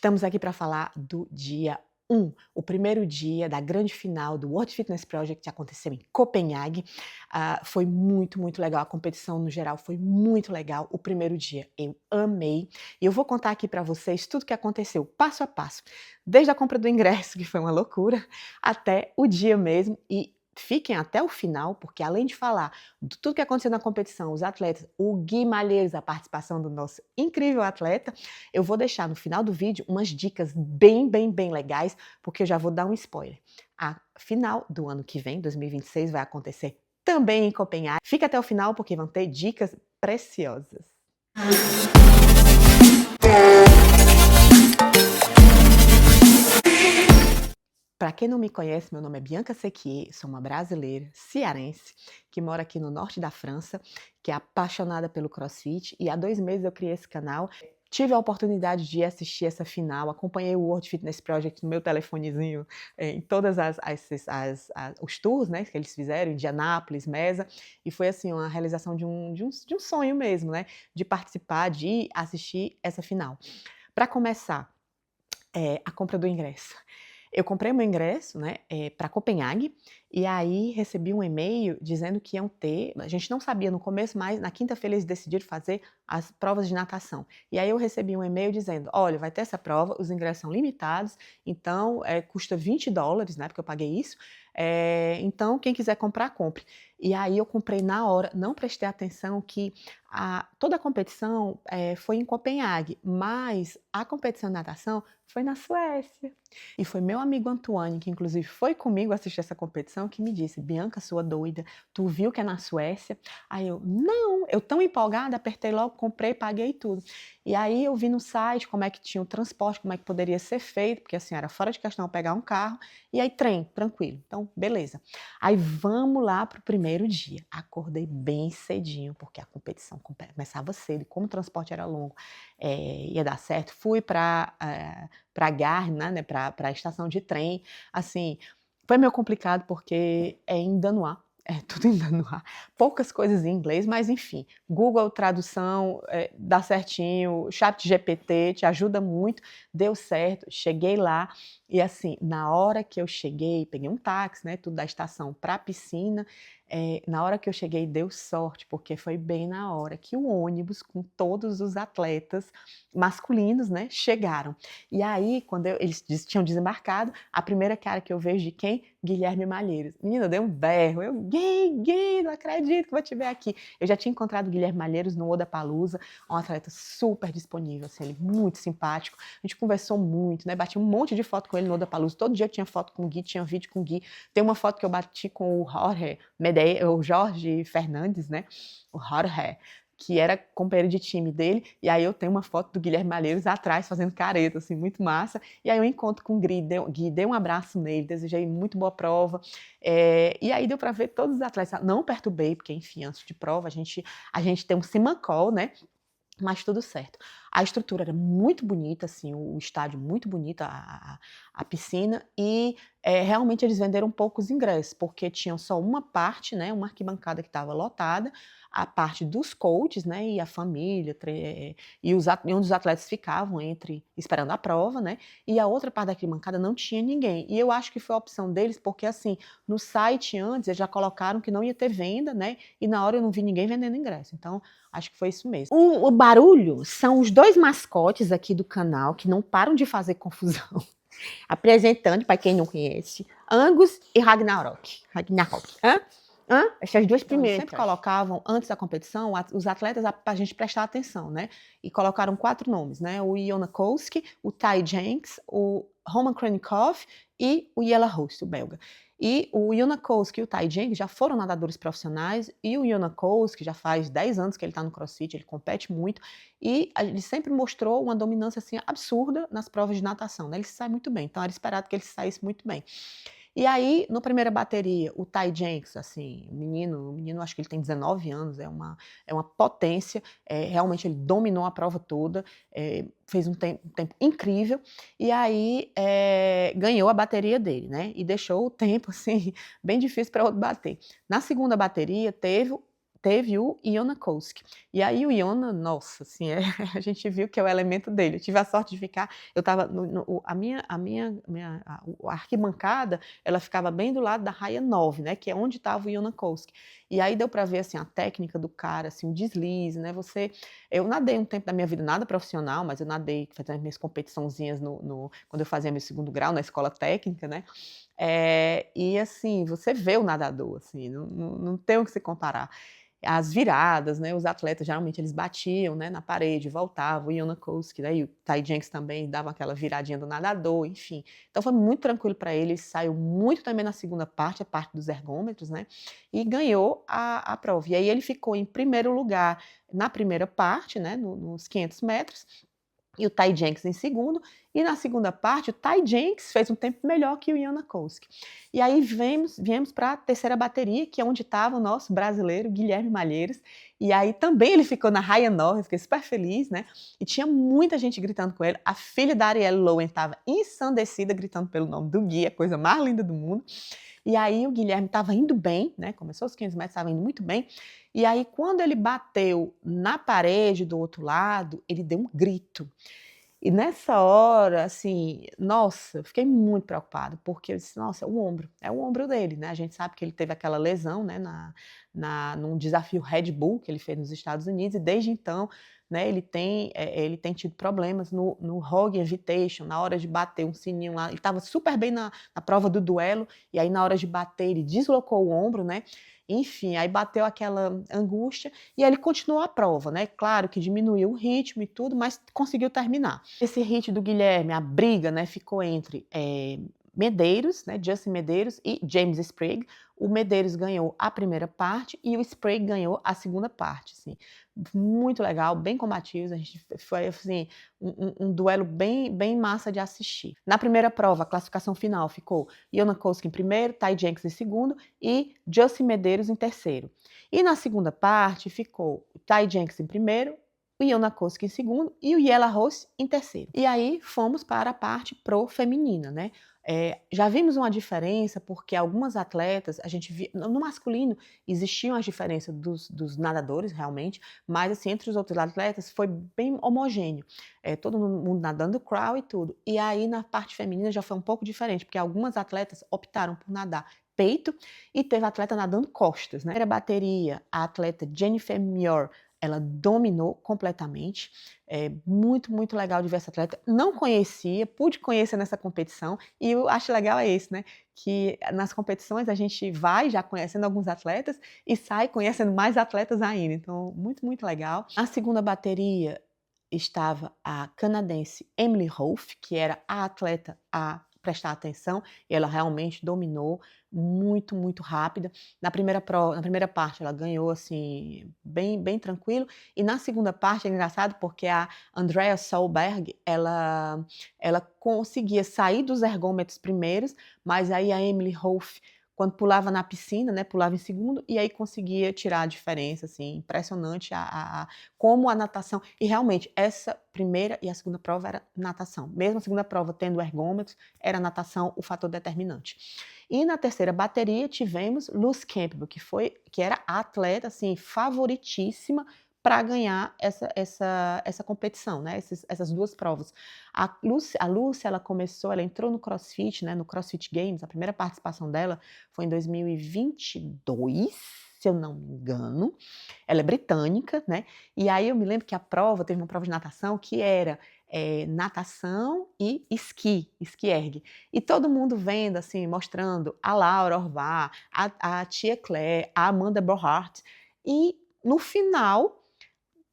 Estamos aqui para falar do dia 1, o primeiro dia da grande final do World Fitness Project que aconteceu em Copenhague. Foi muito, muito legal, a competição no geral foi muito legal, o primeiro dia eu amei. E eu vou contar aqui para vocês tudo o que aconteceu, passo a passo, desde a compra do ingresso, que foi uma loucura, até o dia mesmo. E fiquem até o final, porque além de falar de tudo que aconteceu na competição, os atletas, o Gui Malheiros, a participação do nosso incrível atleta, eu vou deixar no final do vídeo umas dicas bem, bem, bem legais, porque eu já vou dar um spoiler. A final do ano que vem, 2026, vai acontecer também em Copenhague. Fica até o final, porque vão ter dicas preciosas. Para quem não me conhece, meu nome é Bianca Sequier, sou uma brasileira cearense que mora aqui no norte da França, que é apaixonada pelo CrossFit, e há 2 meses eu criei esse canal. Tive a oportunidade de assistir essa final, acompanhei o World Fitness Project no meu telefonezinho, em todas os tours, né, que eles fizeram, Indianápolis, Mesa, e foi assim uma realização de um sonho mesmo, né, de participar, de assistir essa final. Para começar, a compra do ingresso. Eu comprei meu ingresso, né, para Copenhague, e aí recebi um e-mail dizendo que iam ter, a gente não sabia no começo, mas na quinta-feira eles decidiram fazer as provas de natação. E aí eu recebi um e-mail dizendo: olha, vai ter essa prova, os ingressos são limitados, então custa $20, né, porque eu paguei isso, então quem quiser comprar, compre. E aí eu comprei na hora, não prestei atenção que toda a competição foi em Copenhague, mas a competição de natação foi na Suécia. E foi meu amigo Antoine, que inclusive foi comigo assistir essa competição, que me disse: Bianca, sua doida, tu viu que é na Suécia? Aí eu, não, eu tão empolgada, apertei logo, comprei, paguei tudo. E aí eu vi no site como é que tinha o transporte, como é que poderia ser feito, porque assim, era fora de questão pegar um carro, e aí trem, tranquilo. Então, beleza. Aí vamos lá pro primeiro dia. Acordei bem cedinho, porque a competição começava cedo, e como o transporte era longo, ia dar certo. Fui para Garden, né, para a estação de trem. Assim, foi meio complicado porque é em danois, é tudo em danois, poucas coisas em inglês, mas enfim, Google Tradução dá certinho, ChatGPT te ajuda muito, deu certo, cheguei lá e assim, na hora que eu cheguei, peguei um táxi, né, tudo da estação para a piscina, na hora que eu cheguei deu sorte, porque foi bem na hora que o ônibus com todos os atletas masculinos, né, chegaram. E aí, quando eles tinham desembarcado, a primeira cara que eu vejo de quem? Guilherme Malheiros. Menina, eu dei um berro, eu, Gui, não acredito que vou te ver aqui. Eu já tinha encontrado o Guilherme Malheiros no Odapalooza, um atleta super disponível, assim, ele muito simpático, a gente conversou muito, né, bati um monte de foto com ele no Odapalooza, todo dia tinha foto com o Gui, tinha vídeo com o Gui, tem uma foto que eu bati com o Jorge Fernandes, né, o Jorge, que era companheiro de time dele, e aí eu tenho uma foto do Guilherme Malheiros atrás, fazendo careta, assim, muito massa, e aí eu encontro com o Gui, dei um abraço nele, desejei muito boa prova, e aí deu para ver todos os atletas, não perturbei, porque enfim, antes de prova a gente tem um simancol, né, mas tudo certo. A estrutura era muito bonita, assim, o estádio muito bonito, a piscina, e realmente eles venderam poucos ingressos, porque tinham só uma parte, né, uma arquibancada que estava lotada, a parte dos coaches, né, e a família, e onde os atletas ficavam esperando a prova, né, e a outra parte da arquibancada não tinha ninguém. E eu acho que foi a opção deles, porque assim, no site antes eles já colocaram que não ia ter venda, né, e na hora eu não vi ninguém vendendo ingresso. Então, acho que foi isso mesmo. O barulho são os 2 mascotes aqui do canal que não param de fazer confusão. Apresentando, para quem não conhece, Angus e Ragnarok. Hã? Essas 2 primeiras. Sempre colocavam, antes da competição, os atletas para a gente prestar atenção, né? E colocaram 4 nomes, né? O Ionakowski, o Ty Jenks, o Roman Krennikov e o Jelle Host, o belga. E o Ionakowski e o Ty Jenks já foram nadadores profissionais, e o Ionakowski já faz 10 anos que ele está no CrossFit, ele compete muito, e ele sempre mostrou uma dominância assim, absurda nas provas de natação, né? Ele se sai muito bem, então era esperado que ele se saísse muito bem. E aí, na primeira bateria, o Ty Jenks, assim, o menino acho que ele tem 19 anos, é uma potência, realmente ele dominou a prova toda, fez um tempo incrível, e aí ganhou a bateria dele, né? E deixou o tempo, assim, bem difícil para outro bater. Na segunda bateria, teve o Ionakowski. E aí o Iona, nossa, assim, a gente viu que é o elemento dele. Eu tive a sorte de ficar, eu estava a arquibancada, ela ficava bem do lado da raia 9, né, que é onde estava o Ionakowski. E aí deu para ver assim a técnica do cara, assim, o deslize, né? Eu nadei um tempo da minha vida, nada profissional, mas eu nadei, fazendo minhas competiçãozinhas quando eu fazia meu segundo grau na escola técnica, né? E assim, você vê o nadador, assim, não tem o que se comparar. As viradas, né? Os atletas geralmente eles batiam, né, na parede, voltavam, o Ionakowski, né, e o Ty Jenks também dava aquela viradinha do nadador, enfim. Então foi muito tranquilo para ele, saiu muito também na segunda parte, a parte dos ergômetros, né? E ganhou a prova. E aí ele ficou em primeiro lugar na primeira parte, né, nos 500 metros, e o Ty Jenks em segundo, e na segunda parte o Ty Jenks fez um tempo melhor que o Ionakowski. E aí viemos para a terceira bateria, que é onde estava o nosso brasileiro Guilherme Malheiros, e aí também ele ficou na raia 9, eu fiquei super feliz, né? E tinha muita gente gritando com ele, a filha da Arielle Lowen estava ensandecida gritando pelo nome do Gui, a coisa mais linda do mundo. E aí o Guilherme estava indo bem, né? Começou os 500 metros, estava indo muito bem. E aí quando ele bateu na parede do outro lado, ele deu um grito. E nessa hora, assim, nossa, eu fiquei muito preocupada, porque eu disse, nossa, é o ombro dele, né? A gente sabe que ele teve aquela lesão, né, num desafio Red Bull que ele fez nos Estados Unidos, e desde então, né, ele tem tido problemas no Rogue Invitation, na hora de bater um sininho lá, ele estava super bem na prova do duelo, e aí na hora de bater ele deslocou o ombro, né? Enfim, aí bateu aquela angústia e aí ele continuou a prova, né? Claro que diminuiu o ritmo e tudo, mas conseguiu terminar. Esse hit do Guilherme, a briga, né, ficou entre Medeiros, né, Justin Medeiros e James Sprague. O Medeiros ganhou a primeira parte e o Sprague ganhou a segunda parte, assim. Muito legal, bem combativos, a gente foi assim, um duelo bem massa de assistir. Na primeira prova, a classificação final ficou Ionakowski em primeiro, Ty Jenks em segundo e Justin Medeiros em terceiro. E na segunda parte ficou Ty Jenks em primeiro, o Ionakowski em segundo e o Jelle Roos em terceiro. E aí fomos para a parte pro feminina, né? Já vimos uma diferença porque algumas atletas, no masculino existiam as diferenças dos nadadores realmente, mas assim, entre os outros atletas foi bem homogêneo, todo mundo nadando crawl e tudo. E aí na parte feminina já foi um pouco diferente, porque algumas atletas optaram por nadar peito e teve atleta nadando costas, né? Na bateria, a atleta Jennifer Muir, ela dominou completamente, muito legal de ver essa atleta, não conhecia, pude conhecer nessa competição, e eu acho legal isso, né, que nas competições a gente vai já conhecendo alguns atletas e sai conhecendo mais atletas ainda, então muito legal. Na segunda bateria estava a canadense Emily Rolfe, que era a atleta a prestar atenção, e ela realmente dominou, muito rápida. Na primeira parte ela ganhou assim, bem tranquilo, e na segunda parte é engraçado porque a Andrea Solberg, ela conseguia sair dos ergômetros primeiros, mas aí a Emily Rolfe, quando pulava na piscina, né, pulava em segundo, e aí conseguia tirar a diferença, assim, impressionante como a natação, e realmente essa primeira e a segunda prova era natação, mesmo a segunda prova tendo ergômetros, era natação o fator determinante. E na terceira bateria tivemos Lucy Campbell, que era a atleta, assim, favoritíssima para ganhar essa competição, né? Essas duas provas. A Lucy, ela entrou no CrossFit, né? No CrossFit Games, a primeira participação dela foi em 2022, se eu não me engano. Ela é britânica, né? E aí eu me lembro que teve uma prova de natação que era natação e esqui erg. E todo mundo vendo, assim, mostrando a Laura Orvar, a Tia Claire, a Amanda Bohart, e no final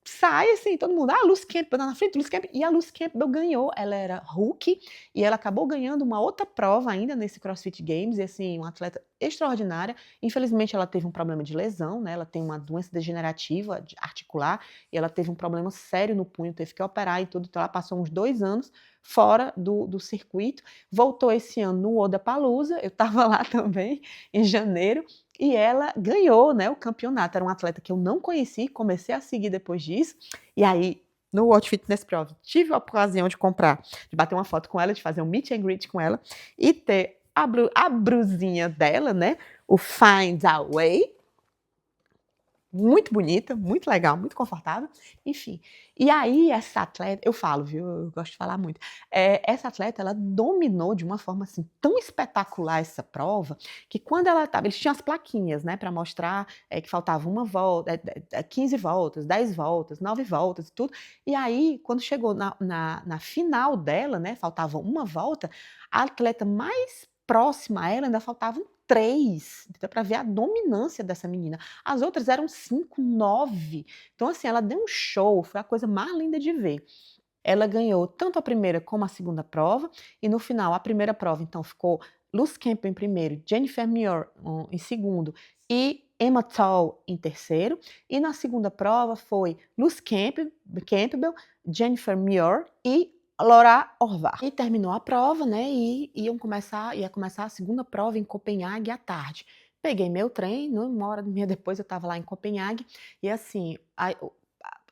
sai assim, todo mundo, a Lucy Campbell tá na frente, Lucy Campbell, e a Lucy Campbell ganhou, ela era rookie, e ela acabou ganhando uma outra prova ainda nesse CrossFit Games, e assim, uma atleta extraordinária. Infelizmente ela teve um problema de lesão, né, ela tem uma doença degenerativa articular, e ela teve um problema sério no punho, teve que operar e tudo, então ela passou uns 2 anos fora do circuito, voltou esse ano no Wodapalooza, eu estava lá também, em janeiro, e ela ganhou, né, o campeonato. Era uma atleta que eu não conheci, comecei a seguir depois disso. E aí, no World Fitness Pro, tive a ocasião de bater uma foto com ela, de fazer um meet and greet com ela e ter a brusinha dela, né, o Find a Way. muito bonita, muito legal, muito confortável, enfim. E aí essa atleta, eu falo, viu, eu gosto de falar muito, essa atleta ela dominou de uma forma, assim, tão espetacular essa prova, que quando ela estava eles tinham as plaquinhas, né, pra mostrar, que faltava 1 volta, 15 voltas, 10 voltas, 9 voltas e tudo, e aí quando chegou na final dela, né, faltava 1 volta, a atleta mais próxima a ela ainda faltavam 3, dá pra ver a dominância dessa menina. As outras eram 5, 9. Então, assim, ela deu um show, foi a coisa mais linda de ver. Ela ganhou tanto a primeira como a segunda prova, e no final, a primeira prova, então, ficou Luz Campbell em primeiro, Jennifer Muir em segundo e Emma Toll em terceiro. E na segunda prova foi Luz Campbell, Jennifer Muir e Laura Orvar. E terminou a prova, né, e ia começar a segunda prova em Copenhague à tarde. Peguei meu trem, 1 hora depois eu estava lá em Copenhague, e assim,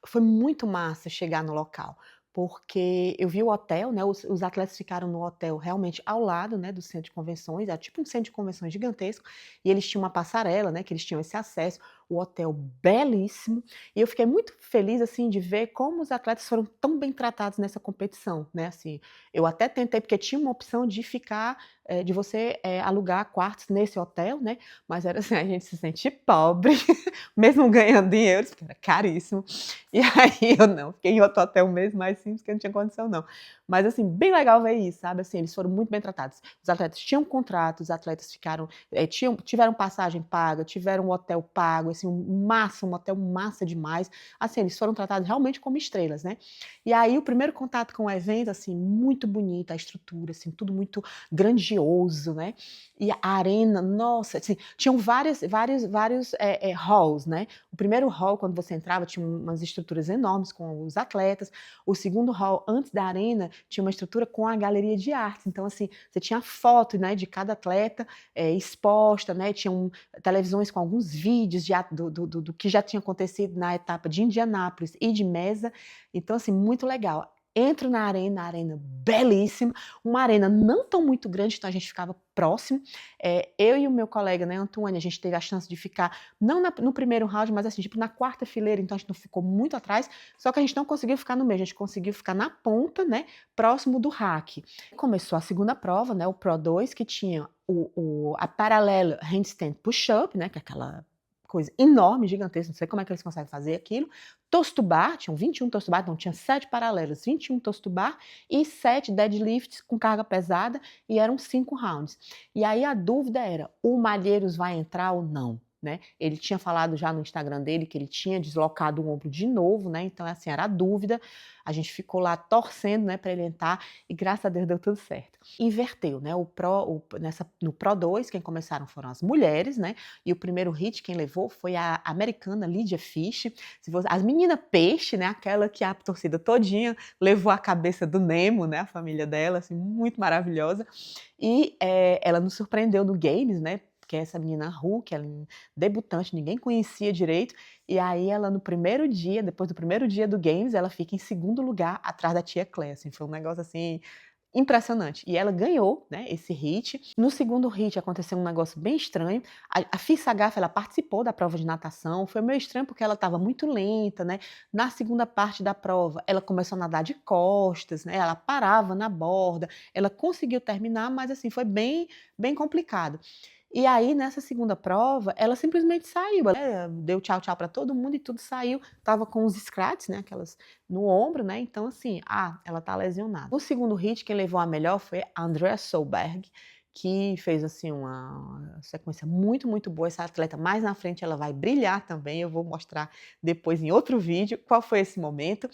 foi muito massa chegar no local, porque eu vi o hotel, né, os atletas ficaram no hotel realmente ao lado, né, do centro de convenções, era tipo um centro de convenções gigantesco, e eles tinham uma passarela, né, que eles tinham esse acesso, o hotel belíssimo, e eu fiquei muito feliz, assim, de ver como os atletas foram tão bem tratados nessa competição, né, assim, eu até tentei, porque tinha uma opção de ficar, de você, alugar quartos nesse hotel, né, mas era assim, a gente se sente pobre, mesmo ganhando em euros, porque era caríssimo, e aí eu não, fiquei em outro hotel mesmo, mais simples, que não tinha condição não. Mas assim, bem legal ver isso, sabe, assim, eles foram muito bem tratados. Os atletas tinham contrato, os atletas ficaram, tiveram passagem paga, tiveram um hotel pago, assim, um hotel massa demais. Assim, eles foram tratados realmente como estrelas, né. E aí o primeiro contato com o evento, assim, muito bonita a estrutura, assim, tudo muito grandioso, né. E a arena, nossa, assim, tinham vários halls, né. O primeiro hall, quando você entrava, tinha umas estruturas enormes com os atletas. O segundo hall, antes da arena, tinha uma estrutura com a galeria de arte. Então, assim, você tinha foto, né, de cada atleta exposta, né, tinham televisões com alguns vídeos do que já tinha acontecido na etapa de Indianápolis e de Mesa. Então, assim, muito legal. Entro na arena belíssima, uma arena não tão muito grande, então a gente ficava próximo. Eu e o meu colega, né, Antônio, a gente teve a chance de ficar, não no primeiro round, mas assim, tipo, na quarta fileira, então a gente não ficou muito atrás, só que a gente não conseguiu ficar no meio, a gente conseguiu ficar na ponta, né, próximo do rack. Começou a segunda prova, né, o Pro 2, que tinha a paralelo handstand push-up, né, que é aquela coisa enorme, gigantesca, não sei como é que eles conseguem fazer aquilo. Toast to bar, tinham 21 toast to bar, então tinha 7 paralelos, 21 toast to bar e 7 deadlifts com carga pesada, e eram 5 rounds. E aí a dúvida era, o Malheiros vai entrar ou não? Né? Ele tinha falado já no Instagram dele que ele tinha deslocado o ombro de novo, né? Então, assim, era a dúvida. A gente ficou lá torcendo, né, para ele entrar, e graças a Deus deu tudo certo. Inverteu, né? No Pro 2, quem começaram foram as mulheres, né? E o primeiro hit quem levou foi a americana Lydia Fish. As meninas peixe, né? Aquela que a torcida todinha levou a cabeça do Nemo, né? A família dela, assim, muito maravilhosa. E ela nos surpreendeu no Games, né? Que é essa menina Hulk, ela é debutante, ninguém conhecia direito, e aí ela no primeiro dia, depois do primeiro dia do Games, ela fica em segundo lugar atrás da tia Claire, assim, foi um negócio assim impressionante. E ela ganhou, né, esse hit. No segundo hit aconteceu um negócio bem estranho. A Fis Sagaf, ela participou da prova de natação. Foi meio estranho porque ela estava muito lenta, né? Na segunda parte da prova, ela começou a nadar de costas, né? Ela parava na borda. Ela conseguiu terminar, mas assim foi bem complicado. E aí, nessa segunda prova, ela simplesmente saiu, ela deu tchau, tchau para todo mundo e tudo saiu. Tava com os scratches, né, aquelas no ombro, né, então assim, ela tá lesionada. No segundo hit, quem levou a melhor foi a Andrea Solberg, que fez, assim, uma sequência muito, muito boa. Essa atleta mais na frente, ela vai brilhar também, eu vou mostrar depois em outro vídeo qual foi esse momento.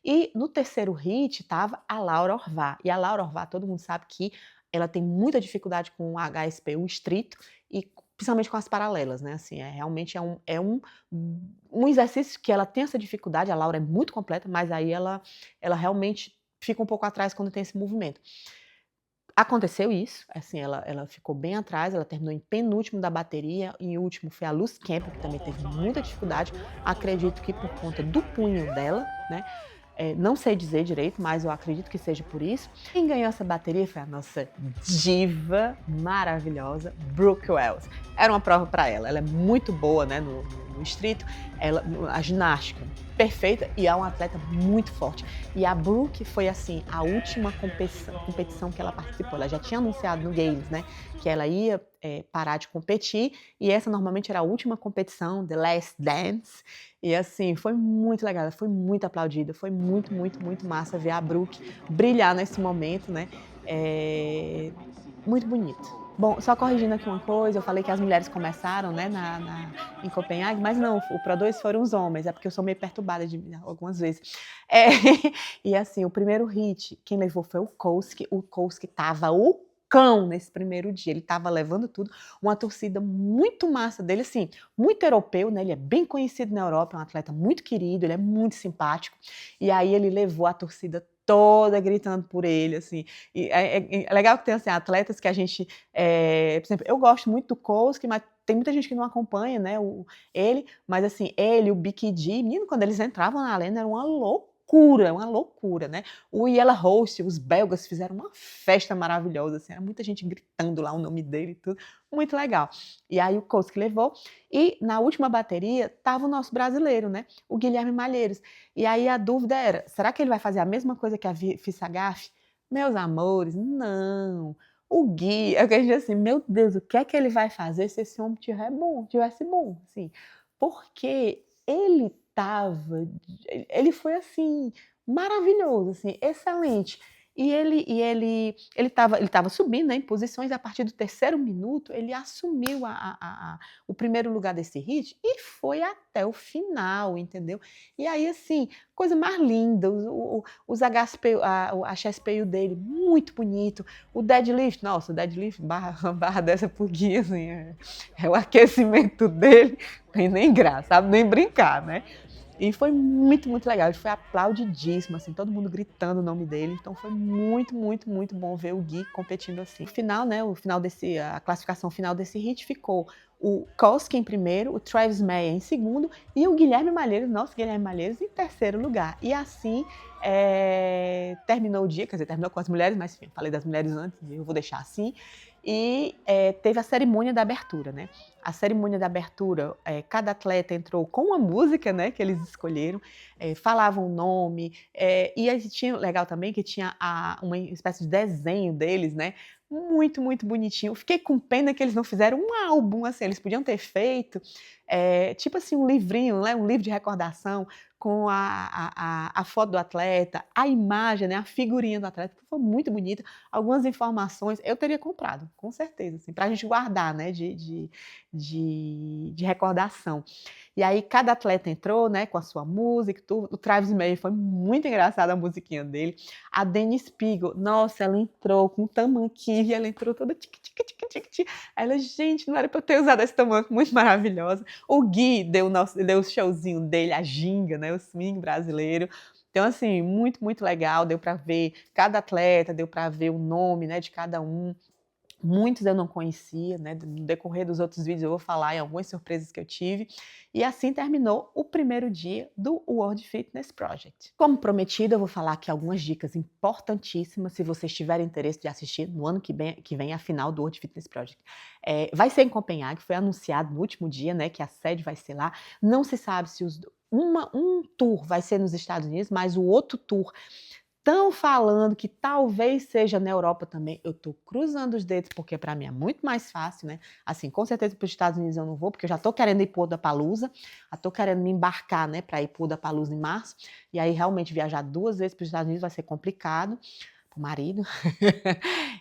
E no terceiro hit tava a Laura Orvar, e a Laura Orvar, todo mundo sabe que ela tem muita dificuldade com o HSPU estrito e principalmente com as paralelas, né, assim, realmente é um exercício que ela tem essa dificuldade, a Laura é muito completa, mas aí ela realmente fica um pouco atrás quando tem esse movimento. Aconteceu isso, assim, ela ficou bem atrás, ela terminou em penúltimo da bateria, em último foi a Luz Campbell, que também teve muita dificuldade, acredito que por conta do punho dela, né, não sei dizer direito, mas eu acredito que seja por isso. Quem ganhou essa bateria foi a nossa diva maravilhosa, Brooke Wells. Era uma prova para ela é muito boa, né, no estrito, a ginástica perfeita e é uma atleta muito forte. E a Brooke foi assim a última competição que ela participou. Ela já tinha anunciado no Games, né, que ela ia parar de competir e essa normalmente era a última competição, The Last Dance. E assim foi muito legal, ela foi muito aplaudida, foi muito, muito, muito massa ver a Brooke brilhar nesse momento, né? É, muito bonito. Bom, só corrigindo aqui uma coisa, eu falei que as mulheres começaram, né, em Copenhague, mas não, o Pro 2 foram os homens, é porque eu sou meio perturbada algumas vezes. É, e assim, o primeiro hit, quem levou foi o Koski tava o cão nesse primeiro dia, ele tava levando tudo, uma torcida muito massa dele, assim, muito europeu, né, ele é bem conhecido na Europa, é um atleta muito querido, ele é muito simpático, e aí ele levou a torcida toda gritando por ele, assim, e é legal que tem, assim, atletas que a gente, por exemplo, eu gosto muito do Koski, mas tem muita gente que não acompanha, né, ele, mas assim, ele, o BKG, menino, quando eles entravam na arena era uma loucura, né? O Jelle Host, os belgas fizeram uma festa maravilhosa, assim, era muita gente gritando lá o nome dele e tudo, muito legal. E aí o Koski levou, e na última bateria tava o nosso brasileiro, né, o Guilherme Malheiros. E aí a dúvida era, será que ele vai fazer a mesma coisa que a Fissagaf? Meus amores, não. O Gui, eu quero dizer assim, meu Deus, o que é que ele vai fazer se esse homem tivesse bom, assim? Porque ele foi assim maravilhoso, assim, excelente. Ele estava subindo, né, em posições a partir do terceiro minuto, ele assumiu o primeiro lugar desse hit e foi até o final, entendeu? E aí assim, coisa mais linda, os HSP, a chest PU dele, muito bonito. O deadlift, nossa, o deadlift, barra dessa por guia, assim, é o aquecimento dele, tem nem graça, sabe nem brincar, né? E foi muito, muito legal. Ele foi aplaudidíssimo, assim, todo mundo gritando o nome dele. Então foi muito, muito, muito bom ver o Gui competindo assim. No final, né, a classificação final desse hit ficou o Koski em primeiro, o Travis Meyer em segundo e o Guilherme Malheiros, nosso Guilherme Malheiros, em terceiro lugar. E assim terminou o dia, quer dizer, terminou com as mulheres, mas enfim, falei das mulheres antes, eu vou deixar assim. E teve a cerimônia da abertura, né? A cerimônia da abertura, cada atleta entrou com uma música, né, que eles escolheram, falavam o nome, e aí tinha legal também que tinha uma espécie de desenho deles, né, muito, muito bonitinho. Fiquei com pena que eles não fizeram um álbum, assim, eles podiam ter feito, tipo assim, um livrinho, né, um livro de recordação com a foto do atleta, a imagem, né, a figurinha do atleta, que foi muito bonita, algumas informações, eu teria comprado, com certeza, assim, para a gente guardar, né, de recordação. E aí cada atleta entrou, né, com a sua música, tudo. O Travis May foi muito engraçado a musiquinha dele. A Dani Spiegel, nossa, ela entrou com um tamanquinho e ela entrou toda tic tic tic tic tic. Ela, gente, não era para eu ter usado esse tamanco, muito maravilhosa. O Gui deu o showzinho dele, a ginga, né, o swing brasileiro. Então, assim, muito, muito legal, deu para ver cada atleta, deu para ver o nome, né, de cada um. Muitos eu não conhecia, né? No decorrer dos outros vídeos eu vou falar em algumas surpresas que eu tive. E assim terminou o primeiro dia do World Fitness Project. Como prometido, eu vou falar aqui algumas dicas importantíssimas se vocês tiverem interesse de assistir no ano que vem a final do World Fitness Project. Vai ser em Copenhague, foi anunciado no último dia, né, que a sede vai ser lá. Não se sabe se um tour vai ser nos Estados Unidos, mas o outro tour estão falando que talvez seja na Europa também. Eu estou cruzando os dedos, porque para mim é muito mais fácil, né? Assim, com certeza para os Estados Unidos eu não vou, porque eu já estou querendo ir para o Odapalooza, já estou querendo me embarcar, né, para ir para o Odapalooza em março, e aí realmente viajar 2 vezes para os Estados Unidos vai ser complicado, para o marido.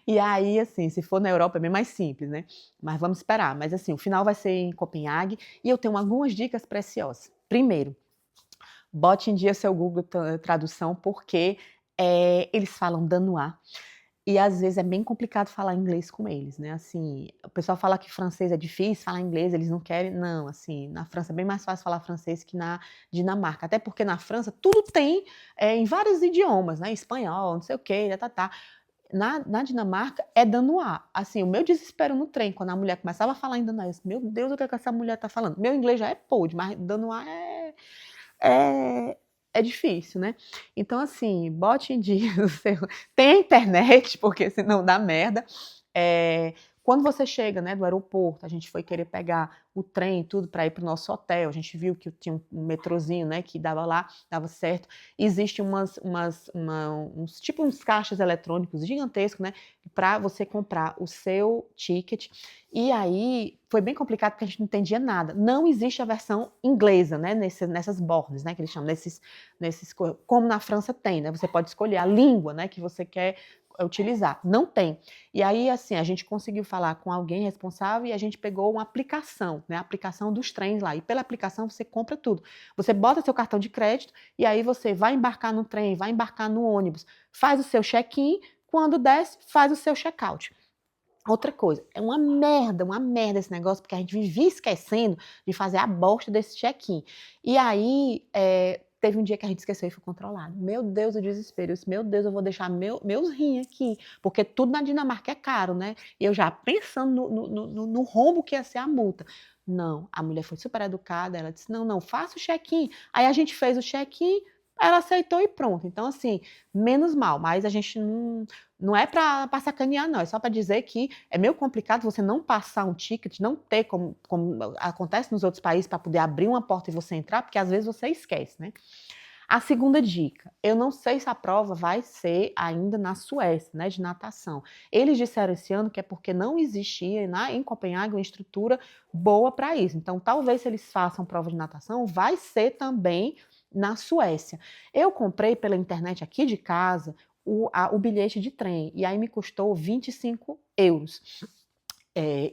E aí, assim, se for na Europa é bem mais simples, né? Mas vamos esperar. Mas assim, o final vai ser em Copenhague, e eu tenho algumas dicas preciosas. Primeiro, bote em dia seu Google Tradução, porque eles falam danois, e às vezes é bem complicado falar inglês com eles, né, assim, o pessoal fala que francês é difícil, falar inglês eles não querem, não, assim, na França é bem mais fácil falar francês que na Dinamarca, até porque na França tudo tem em vários idiomas, né, espanhol, não sei o quê, tá. Na Dinamarca é danois, assim, o meu desespero no trem, quando a mulher começava a falar em danois, eu disse, meu Deus, o que é que essa mulher tá falando? Meu inglês já é podre, mas danois é é difícil, né. Então, assim, bote em dia o seu tem a internet, porque senão dá merda, Quando você chega, né, do aeroporto, a gente foi querer pegar o trem e tudo para ir para o nosso hotel, a gente viu que tinha um metrozinho, né, que dava lá, dava certo. Existe uns tipo uns caixas eletrônicos gigantescos, né, para você comprar o seu ticket. E aí foi bem complicado porque a gente não entendia nada. Não existe a versão inglesa, né, nessas bordas, né, que eles chamam, como na França tem, né, você pode escolher a língua, né, que você quer utilizar. Não tem. E aí, assim, a gente conseguiu falar com alguém responsável e a gente pegou uma aplicação, né? A aplicação dos trens lá. E pela aplicação você compra tudo. Você bota seu cartão de crédito e aí você vai embarcar no trem, vai embarcar no ônibus, faz o seu check-in, quando desce, faz o seu check-out. Outra coisa, é uma merda esse negócio, porque a gente vivia esquecendo de fazer a bosta desse check-in. E aí, teve um dia que a gente esqueceu e foi controlado. Meu Deus, o desespero. Eu disse, meu Deus, eu vou deixar meus rins aqui, porque tudo na Dinamarca é caro, né? E eu já pensando no rombo que ia ser a multa. Não, a mulher foi super educada, ela disse, não, faça o check-in. Aí a gente fez o check-in, ela aceitou e pronto. Então, assim, menos mal, mas a gente não é para sacanear, não. É só para dizer que é meio complicado você não passar um ticket, não ter como acontece nos outros países, para poder abrir uma porta e você entrar, porque às vezes você esquece, né? A segunda dica, eu não sei se a prova vai ser ainda na Suécia, né, de natação. Eles disseram esse ano que é porque não existia em Copenhague uma estrutura boa para isso. Então, talvez se eles façam prova de natação, vai ser também na Suécia. Eu comprei pela internet aqui de casa o bilhete de trem, e aí me custou 25 euros.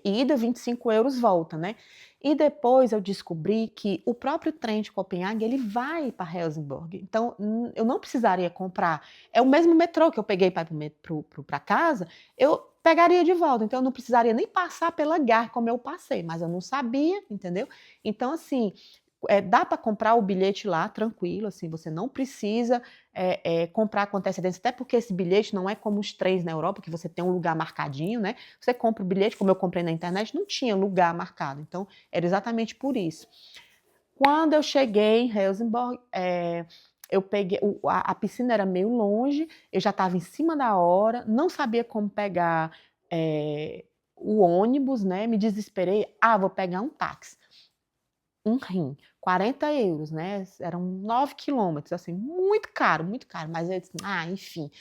Ida, 25 euros volta, né? E depois eu descobri que o próprio trem de Copenhague, ele vai para Helsingborg. Então, eu não precisaria comprar. É o mesmo metrô que eu peguei para casa, eu pegaria de volta. Então, eu não precisaria nem passar pela Gar, como eu passei. Mas eu não sabia, entendeu? Então, assim, dá para comprar o bilhete lá, tranquilo, assim, você não precisa comprar com antecedência, até porque esse bilhete não é como os trens na Europa, que você tem um lugar marcadinho, né? Você compra o bilhete, como eu comprei na internet, não tinha lugar marcado, então era exatamente por isso. Quando eu cheguei em Helsingborg, eu peguei, a piscina era meio longe, eu já estava em cima da hora, não sabia como pegar o ônibus, né? Me desesperei, vou pegar um táxi. Um rim, 40 euros, né? Eram 9 quilômetros, assim, muito caro, mas eu disse, enfim,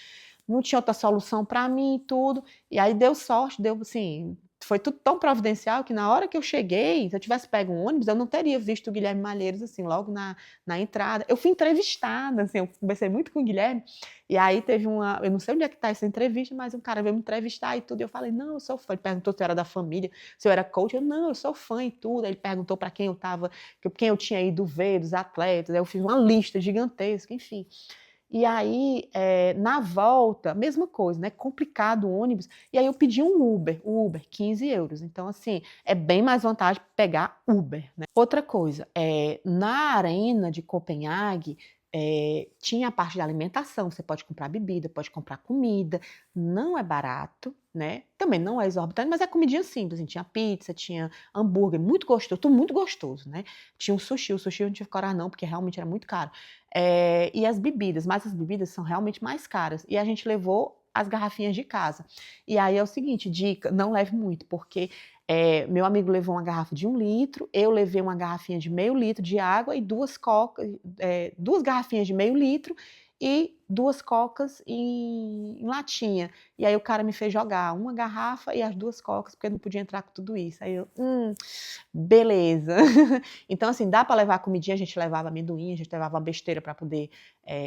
não tinha outra solução para mim e tudo, e aí deu sorte, deu assim, foi tudo tão providencial que na hora que eu cheguei, se eu tivesse pego um ônibus, eu não teria visto o Guilherme Malheiros, assim, logo na entrada. Eu fui entrevistada, assim, eu conversei muito com o Guilherme, e aí teve eu não sei onde é que tá essa entrevista, mas um cara veio me entrevistar e tudo, e eu falei, não, eu sou fã. Ele perguntou se eu era da família, se eu era coach, não, eu sou fã e tudo. Aí ele perguntou para quem quem eu tinha ido ver, dos atletas, aí eu fiz uma lista gigantesca, enfim. E aí, na volta, mesma coisa, né? Complicado o ônibus. E aí eu pedi um Uber, 15 euros. Então, assim, é bem mais vantagem pegar Uber, né? Outra coisa, na arena de Copenhague, tinha a parte de alimentação, você pode comprar bebida, pode comprar comida, não é barato, né? Também não é exorbitante, mas é comidinha simples, assim, tinha pizza, tinha hambúrguer, muito gostoso, tudo muito gostoso, né? Tinha o sushi eu não tive coragem não, porque realmente era muito caro. E as bebidas, mas as bebidas são realmente mais caras. E a gente levou as garrafinhas de casa. E aí é o seguinte, dica, não leve muito, porque meu amigo levou uma garrafa de 1 litro, eu levei uma garrafinha de meio litro de água e duas garrafinhas de meio litro e 2 cocas em latinha. E aí o cara me fez jogar uma garrafa e as 2 cocas, porque eu não podia entrar com tudo isso. Aí eu, beleza. Então, assim, dá para levar comidinha, a gente levava amendoim, a gente levava uma besteira para poder,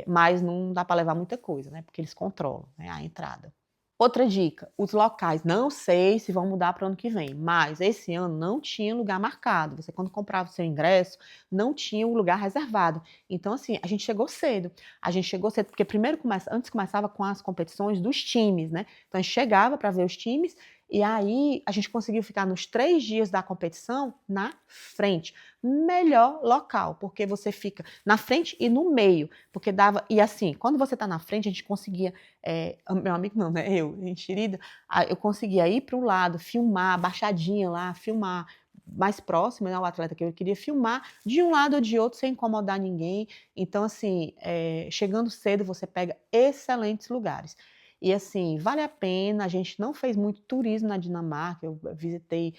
mas não dá para levar muita coisa, né? Porque eles controlam, né, a entrada. Outra dica, os locais, não sei se vão mudar para o ano que vem, mas esse ano não tinha lugar marcado. Você, quando comprava o seu ingresso, não tinha um lugar reservado. Então, assim, a gente chegou cedo. A gente chegou cedo, porque primeiro antes começava com as competições dos times, né? Então a gente chegava para ver os times, e aí a gente conseguiu ficar nos 3 dias da competição na frente. Melhor local, porque você fica na frente e no meio, porque dava. E assim, quando você está na frente, a gente conseguia. Meu amigo não, né? Eu, enxerida, eu conseguia ir para um lado, filmar, baixadinha lá, filmar mais próximo, né, o atleta que eu queria filmar, de um lado ou de outro, sem incomodar ninguém. Então, assim, chegando cedo, você pega excelentes lugares. e assim, vale a pena. A gente não fez muito turismo na Dinamarca, eu visitei,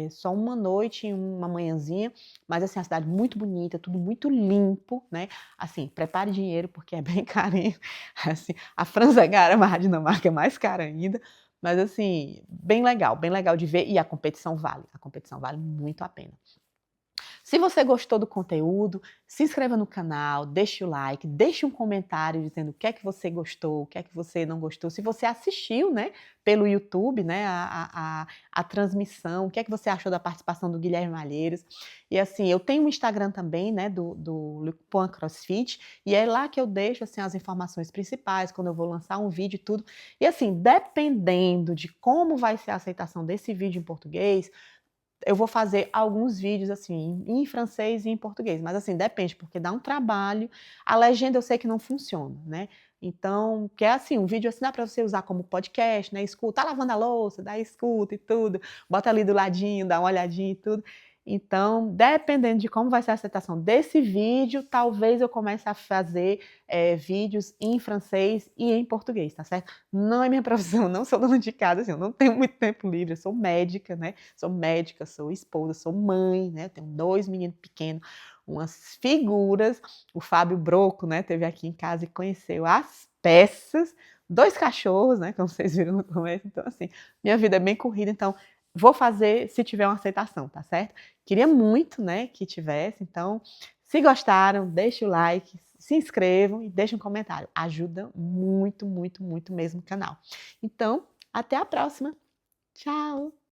só uma noite e uma manhãzinha, mas assim, a cidade muito bonita, tudo muito limpo, né. Assim, prepare dinheiro, porque é bem carinho, assim, a França é cara, mas a Dinamarca é mais cara ainda, mas assim, bem legal de ver e a competição vale muito a pena. Se você gostou do conteúdo, se inscreva no canal, deixe o like, deixe um comentário dizendo o que é que você gostou, o que é que você não gostou. Se você assistiu, né, pelo YouTube, né, a transmissão, o que é que você achou da participação do Guilherme Malheiros. E assim, eu tenho um Instagram também, né, do Le Point CrossFit, e é lá que eu deixo assim as informações principais, quando eu vou lançar um vídeo e tudo. E assim, dependendo de como vai ser a aceitação desse vídeo em português, eu vou fazer alguns vídeos, assim, em francês e em português, mas assim, depende, porque dá um trabalho. A legenda eu sei que não funciona, né. Então, que é assim, um vídeo assim dá para você usar como podcast, né, escuta, tá lavando a louça, dá escuta e tudo, bota ali do ladinho, dá uma olhadinha e tudo. Então, dependendo de como vai ser a aceitação desse vídeo, talvez eu comece a fazer, vídeos em francês e em português, tá certo? Não é minha profissão, não sou dona de casa, assim, eu não tenho muito tempo livre, eu sou médica, né, sou esposa, sou mãe, né, tenho 2 meninos pequenos, umas figuras. O Fábio Broco, né, esteve aqui em casa e conheceu as peças, 2 cachorros, né, como vocês viram no começo, então assim, minha vida é bem corrida, então vou fazer se tiver uma aceitação, tá certo? Queria muito, né, que tivesse, então se gostaram, deixe o like, se inscrevam e deixem um comentário, ajuda muito, muito, muito mesmo o canal. Então, até a próxima. Tchau.